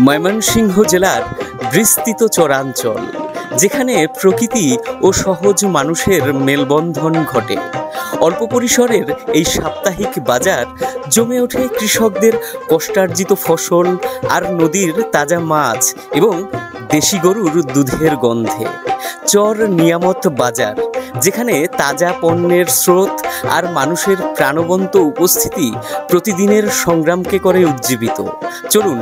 ময়মনসিংহ জেলার বিস্তৃত চরাঞ্চল, যেখানে প্রকৃতি ও সহজ মানুষের মেলবন্ধন ঘটে। অল্প পরিসরের এই সাপ্তাহিক বাজার জমে ওঠে কৃষকদের কষ্টার্জিত ফসল আর নদীর তাজা মাছ এবং দেশি গরুর দুধের গন্ধে। চর নিয়ামত বাজার, যেখানে তাজা পণ্যের স্রোত আর মানুষের প্রাণবন্ত উপস্থিতি প্রতিদিনের সংগ্রামকে করে উজ্জীবিত। চলুন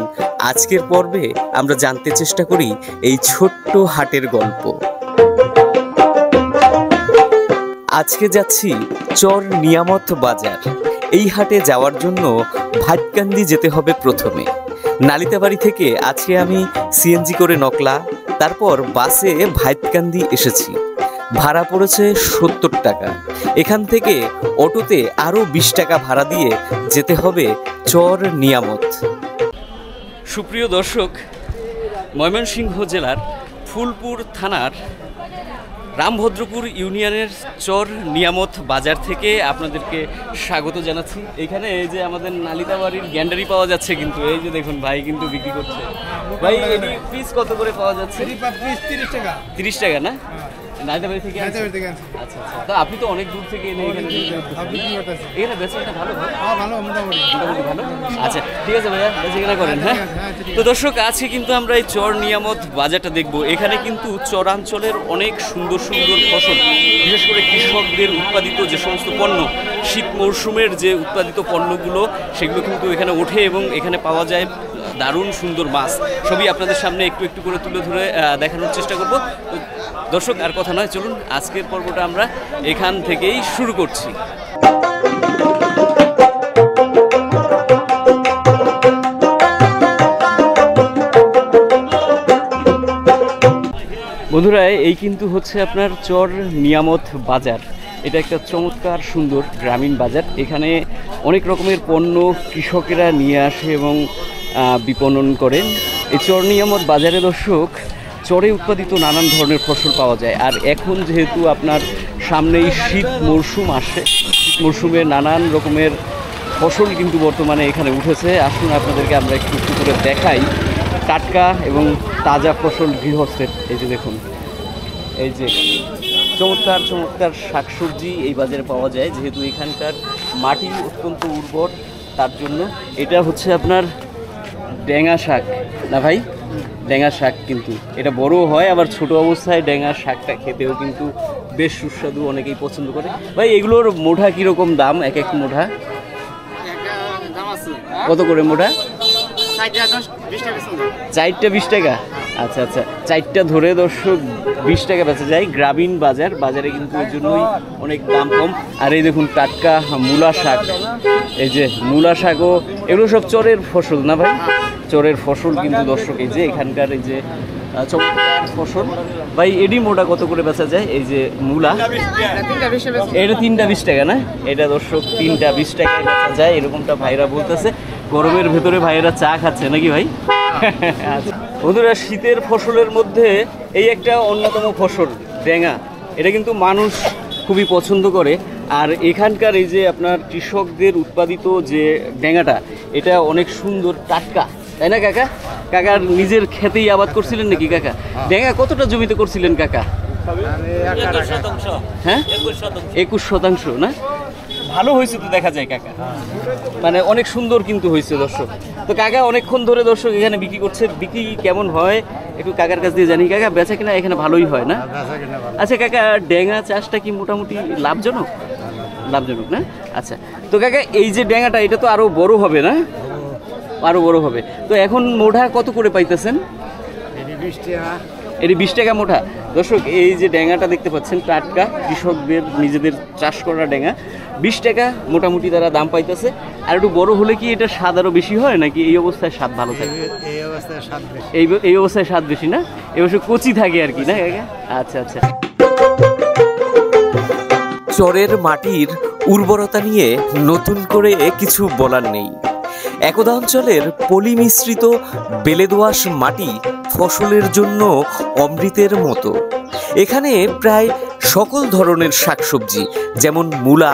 আজকের পর্বে আমরা জানতে চেষ্টা করি এই ছোট্ট হাটের গল্প। আজকে যাচ্ছি চর নিয়ামত বাজার। এই হাটে যাওয়ার জন্য ভাটকান্দি যেতে হবে প্রথমে। নালিতাবাড়ি থেকে আজকে আমি সিএনজি করে নকলা, তারপর বাসে ভাটকান্দি এসেছি। ভাড়া পড়েছে ৭০ টাকা। এখান থেকে অটোতে আরও ২০ টাকা ভাড়া দিয়ে যেতে হবে চর নিয়ামত। সুপ্রিয় দর্শক, ময়মনসিংহ জেলার ফুলপুর থানার রামভদ্রপুর ইউনিয়নের চর নিয়ামত বাজার থেকে আপনাদেরকে স্বাগত জানাচ্ছি। এখানে এই যে আমাদের নালিতাবাড়ির গ্যান্ডারি পাওয়া যাচ্ছে, কিন্তু এই যে দেখুন ভাই কিন্তু বিক্রি করছে। ভাই পিস কত করে পাওয়া যাচ্ছে? ৩০ টাকা। ৩০ টাকা না? নালিতাবাড়ি থেকে? আচ্ছা আচ্ছা। তো আপনি তো অনেক দূর থেকে এখানে বেচাকেনা ভালো? ভালো, মোটামুটি ভালো। আচ্ছা ঠিক আছে ভাইয়া, বেচাকেনা করেন। হ্যাঁ, তো দর্শক, আজকে কিন্তু আমরা এই চর নিয়ামত বাজারটা দেখব। এখানে কিন্তু চরাঞ্চলের অনেক সুন্দর সুন্দর ফসল, বিশেষ করে কৃষকদের উৎপাদিত যে সমস্ত পণ্য, শীত মরশুমের যে উৎপাদিত পণ্যগুলো, সেগুলো কিন্তু এখানে ওঠে এবং এখানে পাওয়া যায় দারুণ সুন্দর মাছ। সবই আপনাদের সামনে একটু একটু করে তুলে ধরে দেখানোর চেষ্টা করব। তো দর্শক, আর কথা নয়, চলুন আজকের পর্বটা আমরা এখান থেকেই শুরু করছি। বন্ধুরা, এই কিন্তু হচ্ছে আপনার চর নিয়ামত বাজার। এটা একটা চমৎকার সুন্দর গ্রামীণ বাজার। এখানে অনেক রকমের পণ্য কৃষকেরা নিয়ে আসে এবং বিপণন করেন। এই চর নিয়ামত বাজারে দর্শক চরে উৎপাদিত নানান ধরনের ফসল পাওয়া যায়। আর এখন যেহেতু আপনার সামনেই শীত মরশুম আসে, শীত মরশুমে নানান রকমের ফসল কিন্তু বর্তমানে এখানে উঠেছে। আসুন আপনাদেরকে আমরা একটু একটু করে দেখাই টাটকা এবং তাজা ফসল গৃহস্থের। এই যে দেখুন, এই যে চমৎকার চমৎকার শাকসবজি এই বাজারে পাওয়া যায়। যেহেতু এখানকার মাটি অত্যন্ত উর্বর, তার জন্য এটা হচ্ছে আপনার ডেঙ্গা শাক না ভাই? ডেঙ্গা শাক কিন্তু এটা বড় হয়, আবার ছোট অবস্থায় ডেঙ্গা শাকটা খেতেও কিন্তু বেশ সুস্বাদু, অনেকেই পছন্দ করে। ভাই এগুলোর মোটা কীরকম দাম? এক এক মোটা কত করে মোটা? 4টা 20 টাকা। আচ্ছা আচ্ছা, 4টা ধরে দর্শক 20 টাকা বেচা যায়। গ্রামীণ বাজার, বাজারে কিন্তু এই জন্যই অনেক দাম কম। আর এই দেখুন টাটকা মূলা শাক, এই যে মূলা শাকও, এগুলো সব চরের ফসল না ভাই? চরের ফসল কিন্তু দর্শক, এই যে এখানকার এই যে চমৎকার ফসল। ভাই এডি মোটা কত করে বেচা যায়? এই যে মূলা, এটা 3টা 20 টাকা না? এটা দর্শক 3টা 20 টাকায় বেচা যায়, এরকমটা ভাইরা বলতেছে। গরমের ভেতরে ভাইয়েরা চা খাচ্ছে নাকি ভাই? বন্ধুরা, শীতের ফসলের মধ্যে এই একটা অন্যতম ফসল ডেঙ্গা। এটা কিন্তু মানুষ খুবই পছন্দ করে। আর এখানকার এই যে আপনার কৃষকদের উৎপাদিত যে ডেঙ্গাটা, এটা অনেক সুন্দর টাটকা, তাই না কাকা? কাকার নিজের খেতেই আবাদ করছিলেন নাকি কাকা? ডেঙ্গা কতটা জমিতে করছিলেন কাকা? হ্যাঁ, 21% না? ভালো হয়েছে তো দেখা যায় কাকা, মানে অনেক সুন্দর কিন্তু হয়েছে দর্শক। তো কাকা অনেকক্ষণ ধরে দর্শক এখানে বিক্রি করছে। বিক্রি কেমন হয় একটু কাকার কাছ দিয়ে জানি। কাকা বেচা কিনা এখানে ভালোই হয় না? আচ্ছা কাকা, ডেঙ্গা চাষটা কি মোটামুটি লাভজনক? লাভজনক না? আচ্ছা, তো কাকা এই যে ডেঙ্গাটা, এটা তো আরো বড় হবে না? আরো বড় হবে। তো এখন মোটা কত করে পাইতেছেন? এটি 20 টাকা মোটা। দর্শক, এই যে ডেঙ্গাটা দেখতে পাচ্ছেন টাটকা, কৃষকদের নিজেদের চাষ করা ডেঙ্গা, 20 টাকা মোটামুটি তারা দাম পাইতেছে। আর একটু বড় হলে কি এটা স্বাদ আরও বেশি হয় নাকি এই অবস্থায় স্বাদ ভালো থাকে? এই অবস্থায় স্বাদ বেশি না? এই অবস্থায় কচি থাকে আর কি না কাকা? আচ্ছা আচ্ছা। চরের মাটির উর্বরতা নিয়ে নতুন করে কিছু বলার নেই। একদা অঞ্চলের পলি মিশ্রিত বেলে দোআঁশ মাটি ফসলের জন্য অমৃতের মতো। এখানে প্রায় সকল ধরনের শাকসবজি যেমন মূলা,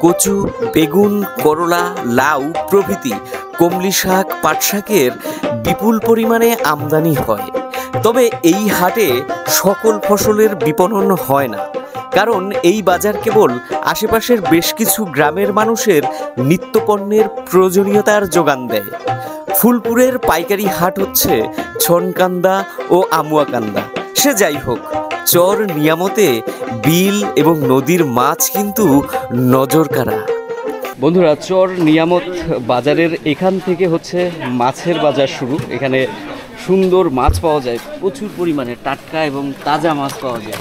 কচু, বেগুন, করলা, লাউ প্রভৃতি, কমলি শাক, পাট শাকের বিপুল পরিমাণে আমদানি হয়। তবে এই হাটে সকল ফসলের বিপণন হয় না, কারণ এই বাজার কেবল আশেপাশের বেশ কিছু গ্রামের মানুষের নিত্যপণ্যের প্রয়োজনীয়তার যোগান দেয়। ফুলপুরের পাইকারি হাট হচ্ছে ছনকান্দা ও আমুয়াকান্দা। সে যাই হোক, চর নিয়ামতে বিল এবং নদীর মাছ কিন্তু নজর কাড়া। বন্ধুরা, চর নিয়ামত বাজারের এখান থেকে হচ্ছে মাছের বাজার শুরু। এখানে সুন্দর মাছ পাওয়া যায়, প্রচুর পরিমাণে টাটকা এবং তাজা মাছ পাওয়া যায়।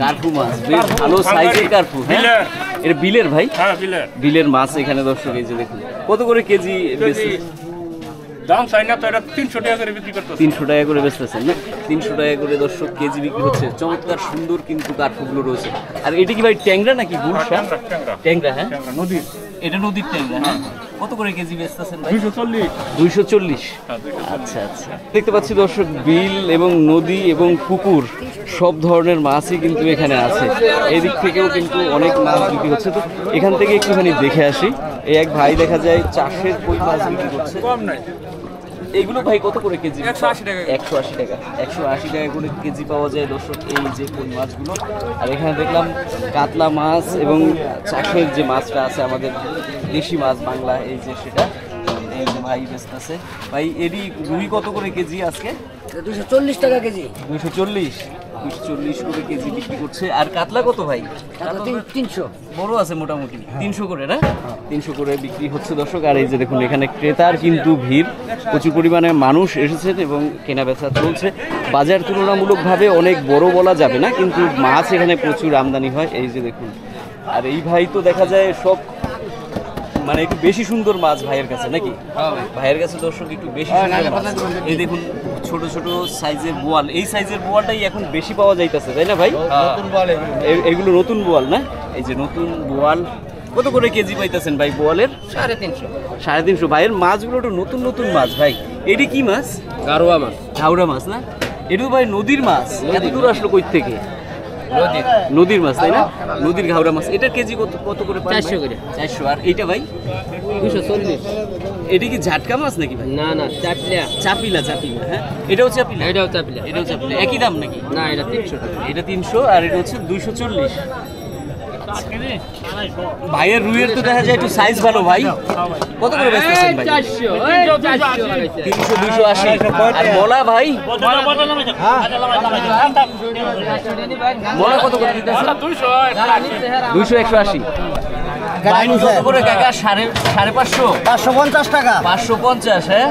কার্পু মাছ, বেশ ভালো সাইজের কার্পু। হ্যাঁ, এটা বিলের ভাই, বিলের মাছ এখানে দর্শক এই যে দেখুন কত করে কেজি বেশি দাম চাই না তো, এটা 300 টাকা করে বিক্রি করতে। 300 টাকা করে বেচতেছেন না? 300 টাকা করে দর্শক কেজি বিক্রি হচ্ছে। চমৎকার সুন্দর কিন্তু কার্পুগুলো রয়েছে। আর এটা কি ভাই ট্যাংরা নাকি গুলশা? ট্যাংরা। হ্যাঁ, নদীর, এটা নদীর ট্যাংরা। হ্যাঁ, কত করে কেজি বেচতেছেন ভাই? 240। 240। আচ্ছা আচ্ছা, দেখতে পাচ্ছি দর্শক বিল এবং নদী এবং পুকুর সব ধরনের মাছই কিন্তু এখানে আছে। এদিক থেকেও কিন্তু অনেক মাছ বিক্রি হচ্ছে। তো এখান থেকে একটুখানি দেখে আসি। এই এক ভাই দেখা যায় চাষের কই মাছ বিক্রি করছে। কম নাই। এগুলো ভাই কত করে কেজি? 180 টাকা। 180 টাকা। 180 টাকা করে কেজি পাওয়া যায় দর্শক এই যে কই মাছগুলো। আর এখানে দেখলাম কাতলা মাছ এবং চাষের যে মাছটা আছে আমাদের দেশি মাছ বাংলা, এই যে সেটা এই যে ভাই বেচতেছে। ভাই এরই রুই কত করে কেজি আজকে? 240 টাকা কেজি। 240 করে কেজি বিক্রি করছে। আর কাতলা কত ভাই? 300। বড় আছে মোটামুটি 300 করে না? 300 করে বিক্রি হচ্ছে দর্শক। আর এই যে দেখুন এখানে ক্রেতার কিন্তু ভিড়, প্রচুর পরিমাণে মানুষ এসেছেন এবং কেনা বেচা চলছে। বাজার তুলনামূলকভাবে অনেক বড় বলা যাবে না, কিন্তু মাছ এখানে প্রচুর আমদানি হয়। এই যে দেখুন, আর এই ভাই তো দেখা যায় সব মানে একটু বেশি সুন্দর মাছ ভাইয়ের কাছে নাকি? ভাইয়ের কাছে দর্শক একটু বেশি সুন্দর মাছ। এই দেখুন ছোট ছোট সাইজের বোয়াল, এই সাইজের বোয়ালটাই এখন বেশি পাওয়া যাইতেছে, তাই না ভাই? নতুন বল এগুলো নতুন বোয়াল না? এই যে নতুন বোয়াল কত করে কেজি পাইতেছেন ভাই বোয়ালের? 350। 350। ভাইয়ের মাছগুলো তো নতুন নতুন মাছ ভাই। এটি কি মাছ? গারোয়া মাছ। ঘাওড়া মাছ না? এটা ভাই নদীর মাছ। এত দূর আসলো কই থেকে? নদীর মাছ, তাই না? নদীর ঘাওড়া মাছ। এটার কেজি কত করে? 400 করে। 400। আর এইটা ভাই 240। এটা কি ঝাটকা মাছ নাকি ভাই? না না, চাপিলা। চাপিলা। হ্যাঁ, এটাও চাপিলা। এটাও চাপিলা। এটাও চাপিলা। একই দাম নাকি? না, এটা 300 টাকা। এটা 300 আর এটা হচ্ছে 240। ভাইয়ের রুইয়ের তো দেখা যায় একটু সাইজ ভালো ভাই। কত করে বেচতেছেন ভাই? 400। 300 280। আর মলা ভাই? মলা কত করে দিতেছেন? 200 180। ভাই কত করে কাকা? 550। 550 টাকা। 550। হ্যাঁ,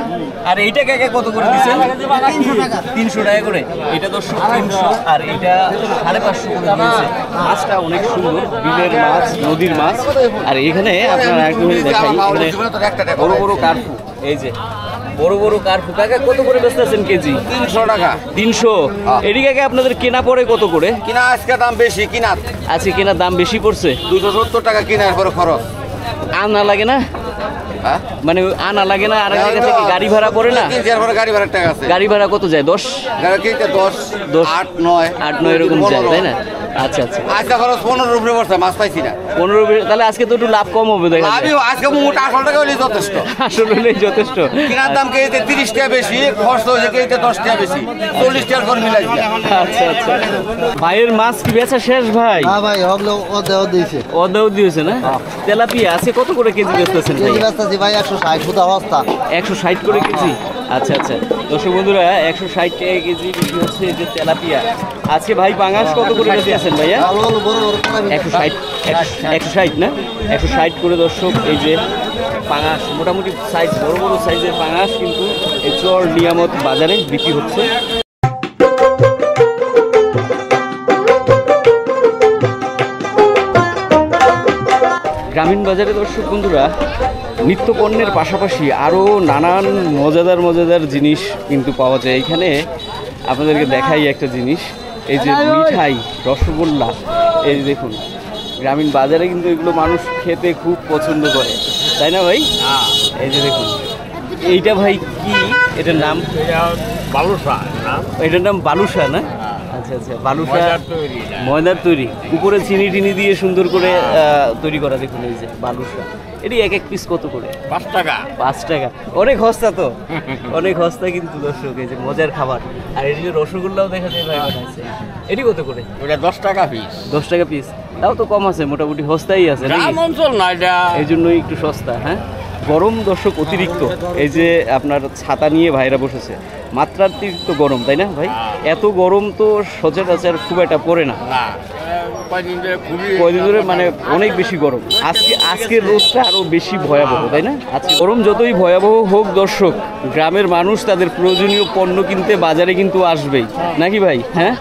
আর এইটা কাকা কত করে দিচ্ছেন? 300 টাকা। 300 টাকা করে। এটা 300 আর এটা 550 করে দিয়েছে। মাছটা অনেক সুন্দর, বিলের মাছ, নদীর মাছ। আর এখানে আপনারা একটু দেখাই, এখানে বড় বড় কার্পু। এই যে বড় বড় কার্পু কাকা কত করে বেচতেছেন কেজি? 300 টাকা। 300। এটি কাকা আপনাদের কেনা পড়ে কত করে? কিনা আজকে দাম বেশি, কিনা আজকে কেনার দাম বেশি পড়ছে? 270 টাকা কিনার পরে খরচ। আনা লাগে না? মানে আনা লাগে না? আর জায়গা থেকে গাড়ি ভাড়া পড়ে না? গাড়ি ভাড়া টাকা আছে। গাড়ি ভাড়া কত যায়? 10 গাড়ি কিনতে 10 8 9 8 9 এরকম যায়, তাই না? আচ্ছা আচ্ছা, আজকে খরচ 15 উপরে পড়ছে, মাছ পাইছি না। 15। তাহলে আজকে তো একটু লাভ কম হবে দেখা যায়। আমি আজকে মোট 18 টাকা হলেই যথেষ্ট। আসলে হলেই যথেষ্ট। কিনার দাম কেজিতে 30 টাকা বেশি, খরচ হয়েছে কেজিতে 10 টাকা বেশি, 40 টাকার করে মিলাই দিলাম। আচ্ছা আচ্ছা, ভাইয়ের মাছ কি বেচা শেষ ভাই? হ্যাঁ ভাই, হগলো ওদেও দিয়েছে। অদাও দিয়েছে না? তেলাপিয়া আছে কত করে কেজি বেচতেছেন ভাই? কেজি বেচতেছি ভাই 160 ফুটা অবস্থা। 160 করে কেজি। আচ্ছা আচ্ছা, দর্শক বন্ধুরা 160 টাকা কেজি বিক্রি হচ্ছে এই যে তেলাপিয়া। আজকে ভাই পাঙাশ কত করে বেচতেছেন ভাইয়া? ভালো ভালো বড় বড় পোনা 160 না? 160 করে দর্শক এই যে পাঙাশ, মোটামুটি সাইজ বড় বড় সাইজের পাঙাশ কিন্তু এই চর নিয়ামত বাজারে বিক্রি হচ্ছে। গ্রামীণ বাজারে দর্শক বন্ধুরা নিত্য পণ্যের পাশাপাশি আরও নানান মজাদার জিনিস কিন্তু পাওয়া যায়। এখানে আপনাদেরকে দেখাই একটা জিনিস, এই যে মিঠাই, রসগোল্লা। এই যে দেখুন গ্রামীণ বাজারে কিন্তু এগুলো মানুষ খেতে খুব পছন্দ করে, তাই না ভাই? এই যে দেখুন এইটা ভাই কি, এটার নাম? বালুশা। এটার নাম বালুশা না? আচ্ছা আচ্ছা আচ্ছা, বালুশা ময়দার তৈরি, উপরে চিনি টিনি দিয়ে সুন্দর করে তৈরি করা। দেখুন এই যে বালুশা, এটি এক এক পিস কত করে? 5 টাকা। 5 টাকা, অনেক সস্তা তো, অনেক সস্তা কিন্তু দর্শক। এই যে মজার খাবার। আর এই যে রসগোল্লাও দেখা যায় ভাই বানাইছে, এটি কত করে? ওটা 10 টাকা পিস। 10 টাকা পিস, তাও তো কম আছে, মোটামুটি সস্তাই আছে নাকি? গ্রাম অঞ্চল না এটা, এই জন্যই একটু সস্তা। হ্যাঁ, গরম দর্শক অতিরিক্ত, এই যে আপনার ছাতা নিয়ে ভাইরা বসেছে, মাত্রাতিরিক্ত গরম, তাই না ভাই? এত গরম তো সচরাচর খুব একটা পড়ে না, না কয়দিন ধরে খুবই কয়দিন ধরে মানে অনেক বেশি গরম। আজকের রোদটা আরো বেশি ভয়াবহ, তাই না? আজকে গরম যতই ভয়াবহ হোক দর্শক, গ্রামের মানুষ তাদের প্রয়োজনীয় পণ্য কিনতে বাজারে কিন্তু আসবেই, নাকি ভাই? হ্যাঁ,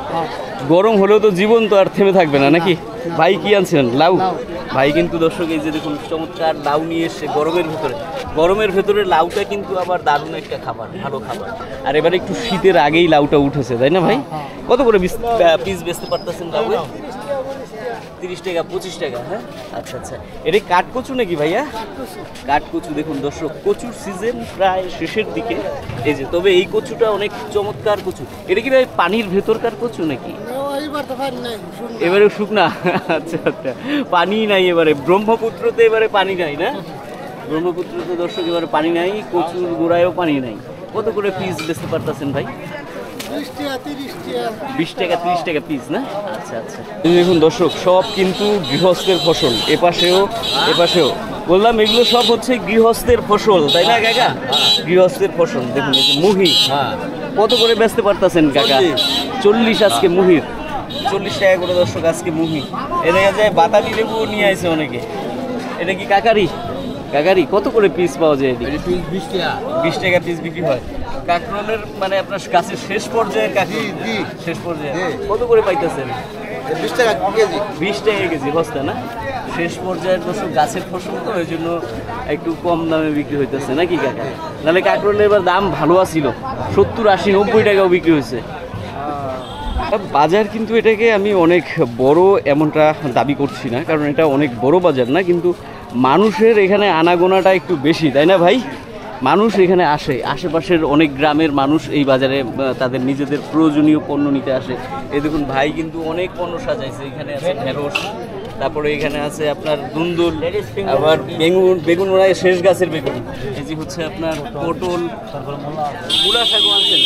গরম হলেও তো জীবন তো আর থেমে থাকবে না, নাকি? ভাই কি আনছেন? লাউ। ভাই কিন্তু দর্শক এই যে দেখুন চমৎকার লাউ নিয়ে এসছে গরমের ভেতরে লাউটা কিন্তু আবার দারুণ একটা খাবার, ভালো খাবার। আর এবারে একটু শীতের আগেই লাউটা উঠেছে, তাই না ভাই? কত করে পিস বেচতে পারতেছেন লাউ? 30 টাকা, 25 টাকা। হ্যাঁ, আচ্ছা আচ্ছা, এটা কাঠকচু নাকি ভাইয়া? কাঠকচু। দেখুন দর্শক, কচুর সিজন প্রায় শেষের দিকে। এই যে, তবে এই কচুটা অনেক চমৎকার কচু। এটা কি ভাই পানির ভেতরকার কচু নাকি? এবারে শুকনা। আচ্ছা আচ্ছা, পানি নাই এবারে, ব্রহ্মপুত্রতে এবারে পানি নাই না? ব্রহ্মপুত্রতে দর্শক এবারে পানি নাই, কচুর গোড়ায়ও পানি নাই। কত করে পিস বেচতে পারতেছেন ভাই? 20 টাকা 30 টাকা পিস না? আচ্ছা আচ্ছা, দেখুন দর্শক, সব কিন্তু গৃহস্থের ফসল, এপাশেও বললাম, এগুলো সব হচ্ছে গৃহস্থের ফসল, তাই না কাকা? গৃহস্থের ফসল। দেখুন এই যে মুহি, কত করে বেচতে পারতেছেন কাকা? 40 আজকে মুহির, 40 টাকা করে দর্শক আজকে মুহি। এ দেখা যায় বাতাবি লেবু নিয়ে আসে অনেকে। এটা কি কাকারি? কত করে পিস পাওয়া যায়? 20 টাকা পিস বিক্রি হয়। কাকরোলের মানে আপনার গাছের শেষ পর্যায়ে, শেষ পর্যায়ে কত করে পাইতেছেন? 20 টাকা কেজি। 20 টাকা কেজি বস্তা না? শেষ পর্যায়ের দর্শক গাছের ফসল তো, ওই জন্য একটু কম দামে বিক্রি হইতেছে নাকি কাকা? নাহলে কাকরোলের এবার দাম ভালো আছিল, 70, 80, 90 টাকাও বিক্রি হয়েছে। বাজার কিন্তু এটাকে আমি অনেক বড় এমনটা দাবি করছি না, কারণ এটা অনেক বড় বাজার না, কিন্তু মানুষের এখানে আনাগোনাটা একটু বেশি, তাই না ভাই? মানুষ এখানে আসে, আশেপাশের অনেক গ্রামের মানুষ এই বাজারে তাদের নিজেদের প্রয়োজনীয় পণ্য নিতে আসে। এই দেখুন ভাই কিন্তু অনেক পণ্য সাজাইছে, এখানে আছে ঢেঁড়স, তারপরে এখানে আছে আপনার দুন্দুল, আবার বেগুন ওরাই শেষ গাছের বেগুন, এই যে হচ্ছে আপনার পটল, মূলা শাকও আনছেন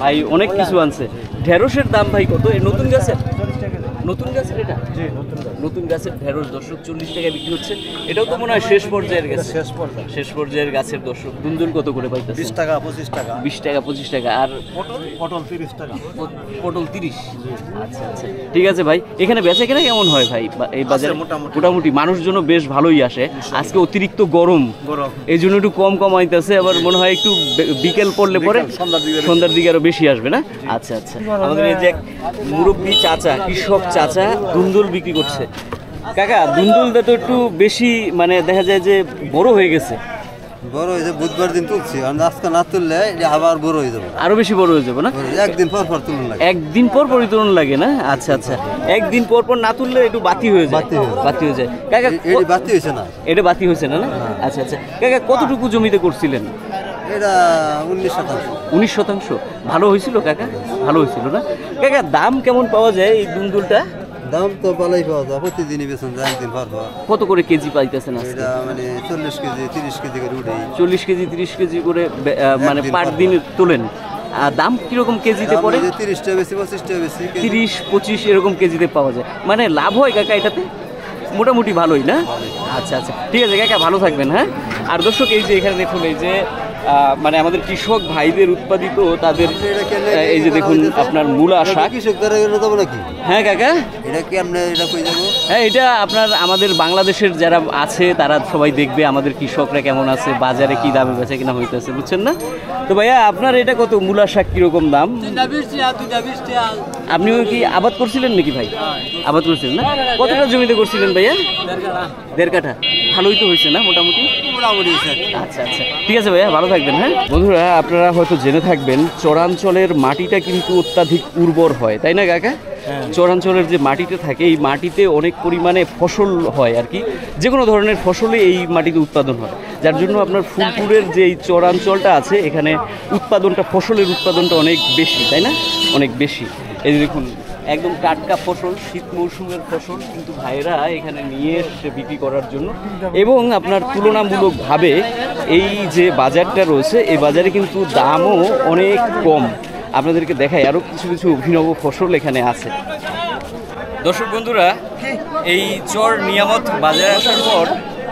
ভাই, অনেক কিছু আনছে। ঢেঁড়সের দাম ভাই কত? এই নতুন গাছের এটা? নতুন গাছের ঢেঁড়স দর্শক 40 টাকা বিক্রি হচ্ছে। এটাও তো মনে হয় শেষ পর্যায়ের গাছের দর্শক। দুন্দুল কত করে পাইতেছে? 20 টাকা 25 টাকা। 20 টাকা 25 টাকা। আর পটল 30 টাকা। পটল 30। আচ্ছা আচ্ছা, ঠিক আছে ভাই। এখানে বেচা কেনা কেমন হয় ভাই এই বাজারে? মোটামুটি মানুষজন বেশ ভালোই আসে। আজকে অতিরিক্ত গরম, এই জন্য একটু কম আইতেছে। আবার মনে হয় একটু বিকেল পড়লে পরে সন্ধ্যার দিকে আরো বেশি আসবে না? আচ্ছা আচ্ছা, আমাদের এই যে মুরব্বী চাচা, কৃষক চাচা দুন্দুল বিক্রি করছে। কাকা, দুন্দুলটা তো একটু বেশি মানে দেখা যায় যে বড় হয়ে গেছে। বড় হয়েছে, বুধবার দিন তুলছি, আজকে না তুললে আবার বড় হয়ে যাবে, আরো বেশি বড় হয়ে যাবে না? একদিন পর তুলন লাগে। একদিন পর তুলন লাগে না? আচ্ছা আচ্ছা, একদিন পর না তুললে একটু বাতি হয়ে যায়। কাকা, এটা বাতি হয়েছে না? এটা বাতি হয়েছে না? আচ্ছা আচ্ছা, কাকা কতটুকু জমিতে করছিলেন? এটা 19%। 19%? ভালো হয়েছিল কাকা? ভালো হয়েছিল না? কাকা, দাম কেমন পাওয়া যায় এই দুন্দুলটা? দাম তো ভালোই পাওয়া যায়, প্রতিদিনই বেতন যায়, একদিন পর। কত করে কেজি পাইতেছেন? এটা মানে 40 কেজি 30 কেজি করে উঠে। 40 কেজি 30 কেজি করে মানে পার দিন তোলেন। আর দাম কিরকম কেজিতে পড়ে? 30 টাকা বেশি, 25 টাকা বেশি, 30-25 এরকম কেজিতে পাওয়া যায়। মানে লাভ হয় কাকা এটাতে? মোটামুটি ভালোই না? আচ্ছা আচ্ছা, ঠিক আছে কাকা, ভালো থাকবেন। হ্যাঁ, আর দর্শক এই যে এখানে দেখুন, এই যে মানে আমাদের কৃষক ভাইদের উৎপাদিত তাদের এই যে দেখুন আপনার মূলা শাক। হ্যাঁ কাকা, এটা কি আমরা এটা কই যাব? হ্যাঁ, এটা আপনার আমাদের বাংলাদেশের যারা আছে তারা সবাই দেখবে আমাদের কৃষকরা কেমন আছে, বাজারে কি দামে বেচা কিনা হইতেছে, বুঝছেন না? তো ভাইয়া, আপনার এটা কত মূলা শাক কিরকম দাম? আপনিও কি আবাদ করছিলেন নাকি ভাই? আবাদ করছিলেন না? কতটা জমিতে করছিলেন ভাইয়া? 1.5 কাঠা। ভালোই তো হয়েছে না? মোটামুটি। আচ্ছা আচ্ছা, ঠিক আছে ভাইয়া, ভালো থাকবেন। হ্যাঁ বন্ধুরা, আপনারা হয়তো জেনে থাকবেন চরাঞ্চলের মাটিটা কিন্তু অত্যাধিক উর্বর হয়, তাই না কাকা? চরাঞ্চলের যে মাটিতে থাকে, এই মাটিতে অনেক পরিমাণে ফসল হয় আর কি, যে কোনো ধরনের ফসলই এই মাটিতে উৎপাদন হয়, যার জন্য আপনার ফুলপুরের যে এই চরাঞ্চলটা আছে এখানে ফসলের উৎপাদনটা অনেক বেশি, তাই না? অনেক বেশি। এই যে দেখুন একদম টাটকা ফসল, শীত মৌসুমের ফসল কিন্তু ভাইরা এখানে নিয়ে এসে বিক্রি করার জন্য। এবং আপনার তুলনামূলকভাবে এই যে বাজারটা রয়েছে এই বাজারে কিন্তু দামও অনেক কম। আপনাদেরকে দেখাই আরও কিছু কিছু অভিনব ফসল এখানে আছে। দর্শক বন্ধুরা, এই চর নিয়ামত বাজারে আসার পর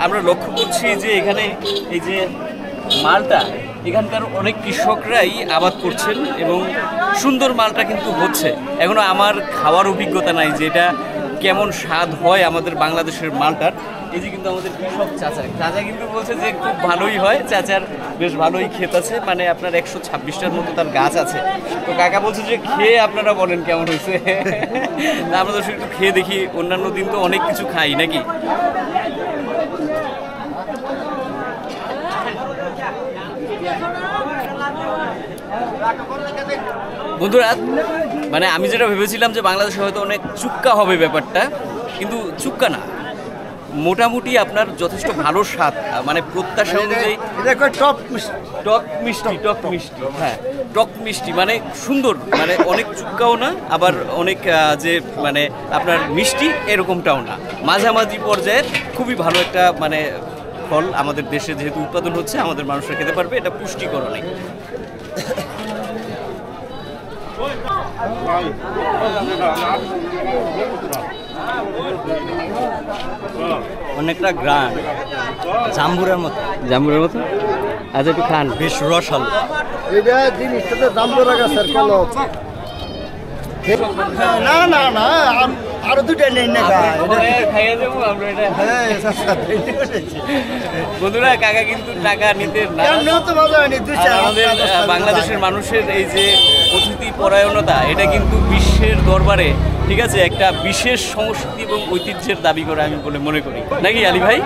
আমরা লক্ষ্য করছি যে এখানে এই যে মালটা এখানকার অনেক কৃষকরাই আবাদ করছেন এবং সুন্দর মালটা কিন্তু হচ্ছে। এখনও আমার খাওয়ার অভিজ্ঞতা নাই যে এটা কেমন স্বাদ হয় আমাদের বাংলাদেশের মালটার। এই যে কিন্তু আমাদের কৃষক চাচা কিন্তু বলছে যে খুব ভালোই হয়, চাচার বেশ ভালোই ক্ষেত আছে, মানে আপনার 126টার মতো তার গাছ আছে। তো কাকা বলছে যে খেয়ে আপনারা বলেন কেমন হয়েছে। আমরা তো একটু খেয়ে দেখি, অন্যান্য দিন তো অনেক কিছু খাই নাকি। বন্ধুরা, মানে আমি যেটা ভেবেছিলাম যে বাংলাদেশে হয়তো অনেক চুক্কা হবে ব্যাপারটা, কিন্তু চুক্কা না, মোটামুটি আপনার যথেষ্ট ভালো স্বাদ, মানে প্রত্যাশা অনুযায়ী টক মিষ্টি, হ্যাঁ টক মিষ্টি, মানে সুন্দর, মানে অনেক চুক্কাও না আবার অনেক যে মানে আপনার মিষ্টি এরকমটাও না, মাঝামাঝি পর্যায়ের খুবই ভালো একটা মানে ফল। আমাদের দেশে যেহেতু উৎপাদন হচ্ছে, আমাদের মানুষরা খেতে পারবে, এটা পুষ্টিকর অনেক। অনেকটা গ্রান জাম্বুরের মতো। আচ্ছা, একটু খান, বেশ রসাল। এটা জিনিসটা তো জাম্বুরা গাছের কলম। না আরো দুটা নেই না। বন্ধুরা, কাকা কিন্তু টাকা নিতে না। আমাদের বাংলাদেশের মানুষের এই যে অতিথি পরায়ণতা, এটা কিন্তু বিশ্বের দরবারে ঠিক আছে একটা বিশেষ সংস্কৃতি এবং ঐতিহ্যের দাবি করে আমি বলে মনে করি, নাকি আলী ভাই?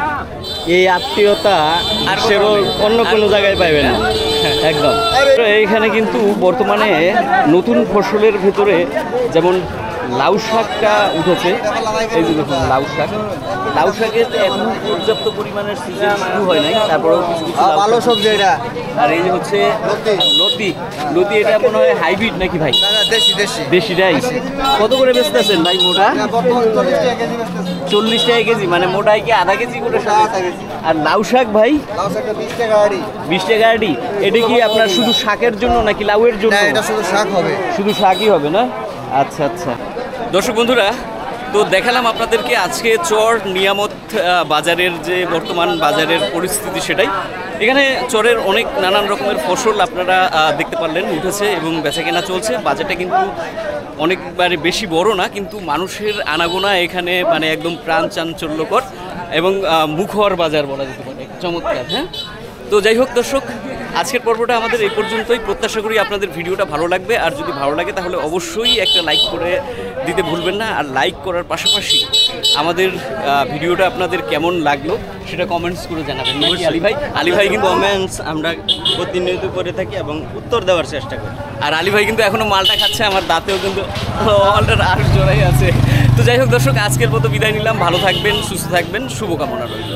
এই আত্মীয়তা আর অন্য কোনো জায়গায় পাইবে না একদম। এইখানে কিন্তু বর্তমানে নতুন ফসলের ভেতরে যেমন লাউ শাকটা উঠেছে। এই যে দেখুন লাউ শাকের এখন পর্যাপ্ত পরিমাণের সিজন শুরু হয় নাই, তারপরেও কিছু ভালো সবজি এটা। আর এই যে হচ্ছে লতি, এটা মনে হয় হাইব্রিড নাকি ভাই? দেশিটাই। কত করে বেচতেছেন ভাই মোটা? 40 টাকা কেজি, মানে মোটাই কি আধা কেজি করে? আর লাউ শাক ভাই 20 টাকা আড়ি। এটা কি আপনার শুধু শাকের জন্য নাকি লাউয়ের জন্য? এটা শুধু শাক হবে, শুধু শাকই হবে না? আচ্ছা আচ্ছা। দর্শক বন্ধুরা, তো দেখালাম আপনাদেরকে আজকে চর নিয়ামত বাজারের যে বর্তমান বাজারের পরিস্থিতি সেটাই। এখানে চরের অনেক নানান রকমের ফসল আপনারা দেখতে পারলেন উঠেছে এবং বেচাকেনা চলছে। বাজারটা কিন্তু অনেকবারে বেশি বড় না, কিন্তু মানুষের আনাগোনা এখানে মানে একদম প্রাণ চাঞ্চল্যকর এবং মুখর বাজার বলা যেতে পারে, চমৎকার। হ্যাঁ, তো যাই হোক দর্শক, আজকের পর্বটা আমাদের এই পর্যন্তই। প্রত্যাশা করি আপনাদের ভিডিওটা ভালো লাগবে, আর যদি ভালো লাগে তাহলে অবশ্যই একটা লাইক করে দিতে ভুলবেন না। আর লাইক করার পাশাপাশি আমাদের ভিডিওটা আপনাদের কেমন লাগলো সেটা কমেন্টস করে জানাবেন, নাকি আলী ভাই কিন্তু কমেন্টস আমরা প্রতিনিয়ত করে থাকি এবং উত্তর দেওয়ার চেষ্টা করি। আর আলী ভাই কিন্তু এখনো মালটা খাচ্ছে, আমার দাঁতেও কিন্তু মালটার আর জোড়াই আছে। তো যাই হোক দর্শক, আজকের মতো বিদায় নিলাম। ভালো থাকবেন, সুস্থ থাকবেন, শুভকামনা রইল।